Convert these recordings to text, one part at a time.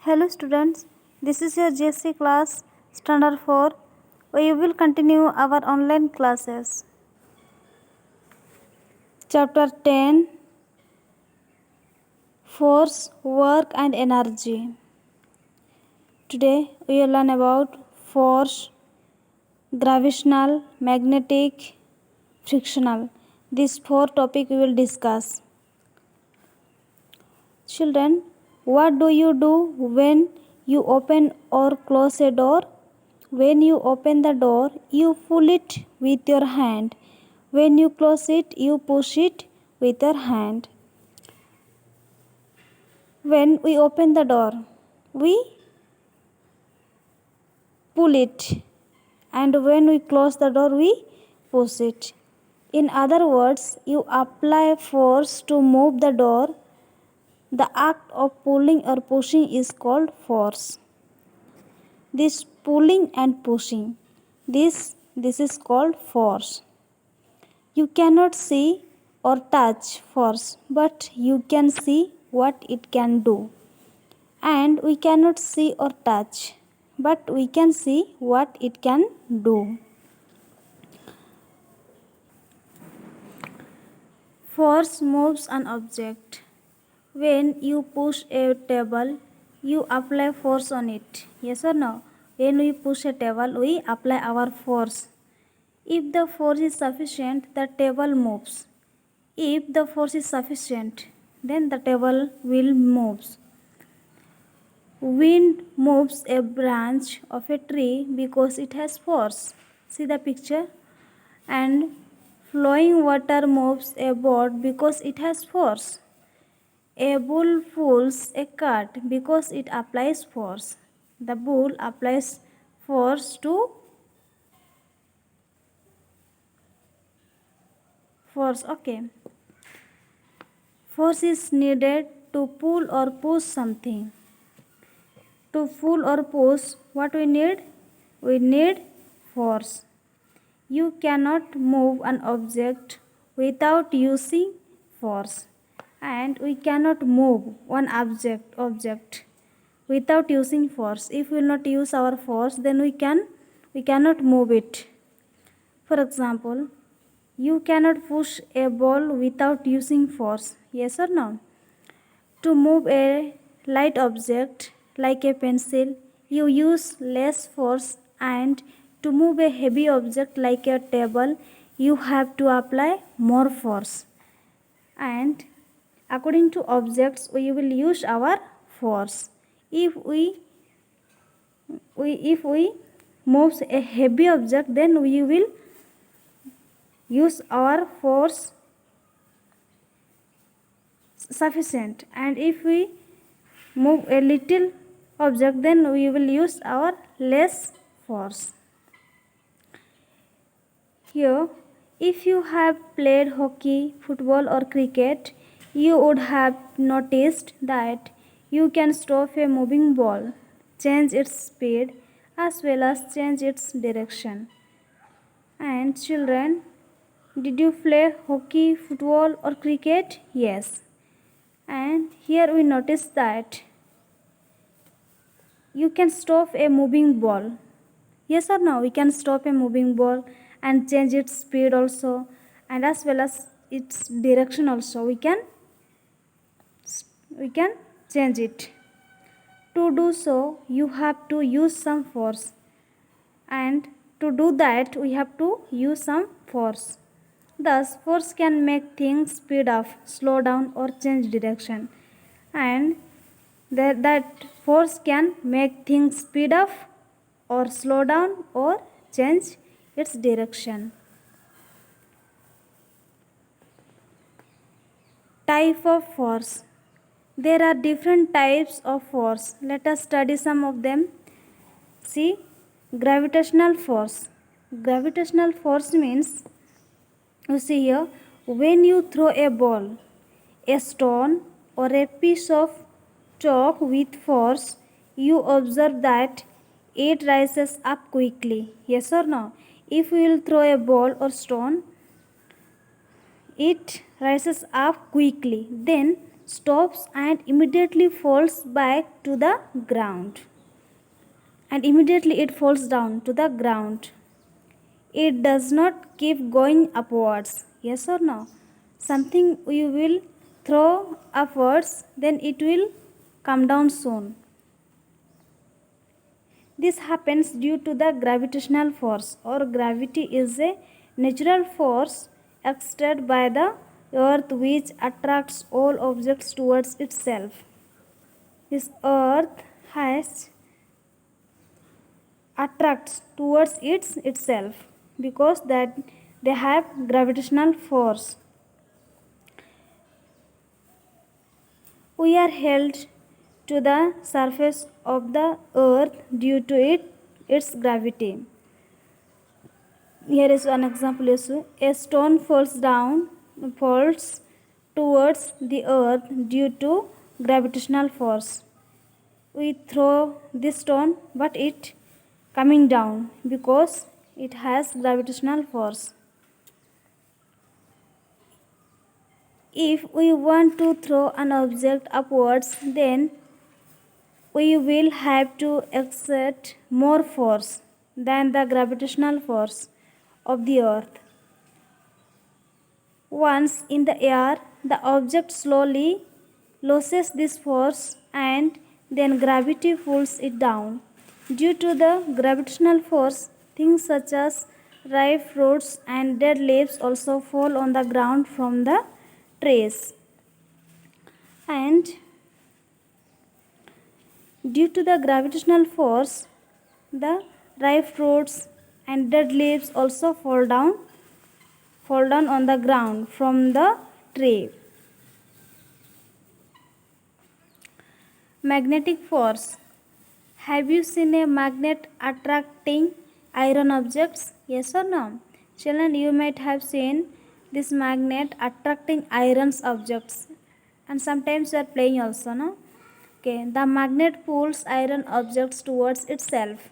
Hello students, this is your GSC class standard 4. We will continue our online classes. Chapter 10, Force, Work and Energy. Today we will learn about force, gravitational, magnetic, frictional. These four topics we will discuss. Children, what do you do when you open or close a door? When you open the door, you pull it with your hand. When you close it, you push it with your hand. When we open the door, we pull it, and when we close the door, we push it. In other words, you apply force to move the door. The act of pulling or pushing is called force. This pulling and pushing, this is called force. You cannot see or touch force, but you can see what it can do. And we cannot see or touch, but we can see what it can do. Force moves an object. When you push a table, you apply force on it. Yes or no? When we push a table, we apply our force. If the force is sufficient, the table moves. If the force is sufficient, then the table will move. Wind moves a branch of a tree because it has force. See the picture? And flowing water moves a boat because it has force. A bull pulls a cart because it applies force. The bull applies force to force. Okay. Force is needed to pull or push something. To pull or push, what we need? We need force. You cannot move an object without using force. And we cannot move one object without using force. If we will not use our force, then we cannot move it. For example, you cannot push a ball without using force. Yes or no? To move a light object like a pencil, you use less force, and to move a heavy object like a table, you have to apply more force. And according to objects, we will use our force. If we move a heavy object, then we will use our force sufficient, and if we move a little object, then we will use our less force. Here, if you have played hockey, football or cricket, you would have noticed that you can stop a moving ball, change its speed as well as change its direction. And children, did you play hockey, football or cricket? Yes. And here we notice that you can stop a moving ball. Yes or no? We can stop a moving ball and change its speed also, and as well as its direction also. We can change it. To do so, you have to use some force, and to do that, we have to use some force. Thus, force can make things speed up, slow down or change direction. And that force can make things speed up or slow down or change its direction. Type of force. There are different types of force. Let us study some of them. See, gravitational force. Gravitational force means, you see here, when you throw a ball, a stone or a piece of chalk with force, you observe that it rises up quickly. Yes or no? If we will throw a ball or stone, it rises up quickly. Then stops and immediately falls back to the ground. And immediately it falls down to the ground. It does not keep going upwards. Yes or no? Something you will throw upwards, then it will come down soon. This happens due to the gravitational force, or gravity is a natural force exerted by the earth which attracts all objects towards itself. This earth has attracts towards itself because that they have gravitational force. We are held to the surface of the earth due to its gravity. Here is one example issue. A stone falls towards the earth due to gravitational force. We throw this stone, but it coming down because it has gravitational force. If we want to throw an object upwards, then we will have to exert more force than the gravitational force of the earth. Once in the air, the object slowly loses this force and then gravity pulls it down. Due to the gravitational force, things such as ripe fruits and dead leaves also fall on the ground from the trees. And due to the gravitational force, the ripe fruits and dead leaves also fall down on the ground from the tree. Magnetic force. Have you seen a magnet attracting iron objects? Yes or no? Children, you might have seen this magnet attracting iron objects, and sometimes you are playing also, no? Okay, the magnet pulls iron objects towards itself,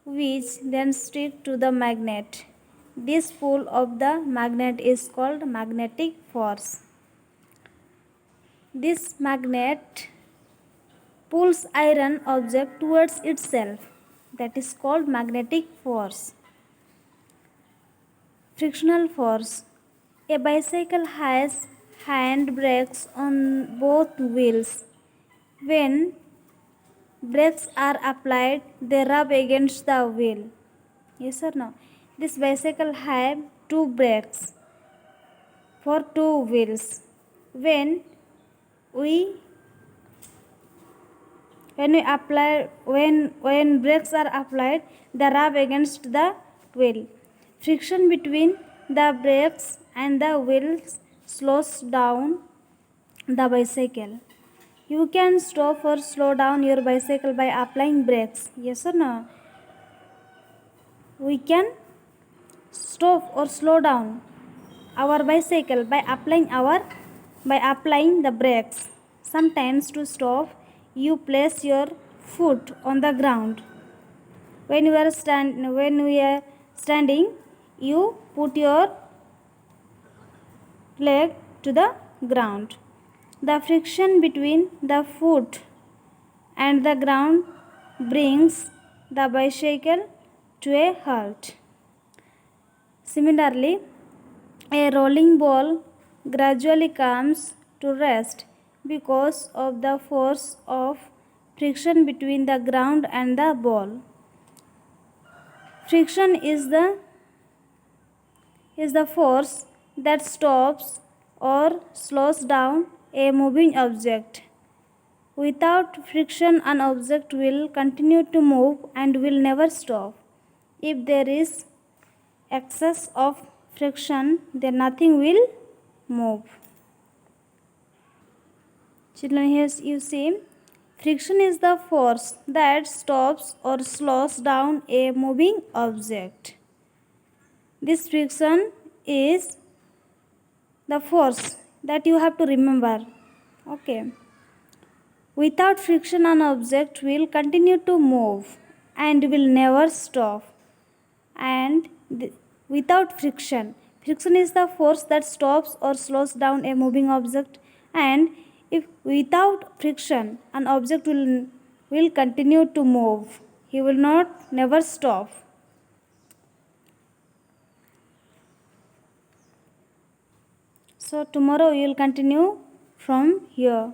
which then stick to the magnet. This pull of the magnet is called magnetic force. This magnet pulls iron object towards itself. That is called magnetic force. Frictional force. A bicycle has hand brakes on both wheels. When brakes are applied, they rub against the wheel. Yes or no? This bicycle have two brakes for two wheels. When we when brakes are applied, they rub against the wheel. Friction between the brakes and the wheels slows down the bicycle. You can stop or slow down your bicycle by applying brakes. Yes or no? We can stop or slow down our bicycle by applying the brakes. Sometimes to stop, you place your foot on the ground. When we are standing, you put your leg to the ground. The friction between the foot and the ground brings the bicycle to a halt. Similarly, a rolling ball gradually comes to rest because of the force of friction between the ground and the ball. Friction is the force that stops or slows down a moving object. Without friction, an object will continue to move and will never stop. If there is excess of friction, then nothing will move. Children, here you see, friction is the force that stops or slows down a moving object. This friction is the force that you have to remember. Okay. Without friction, an object will continue to move and will never stop. And without friction is the force that stops or slows down a moving object, and If without friction an object will continue to move, he will not never stop. So tomorrow we will continue from here.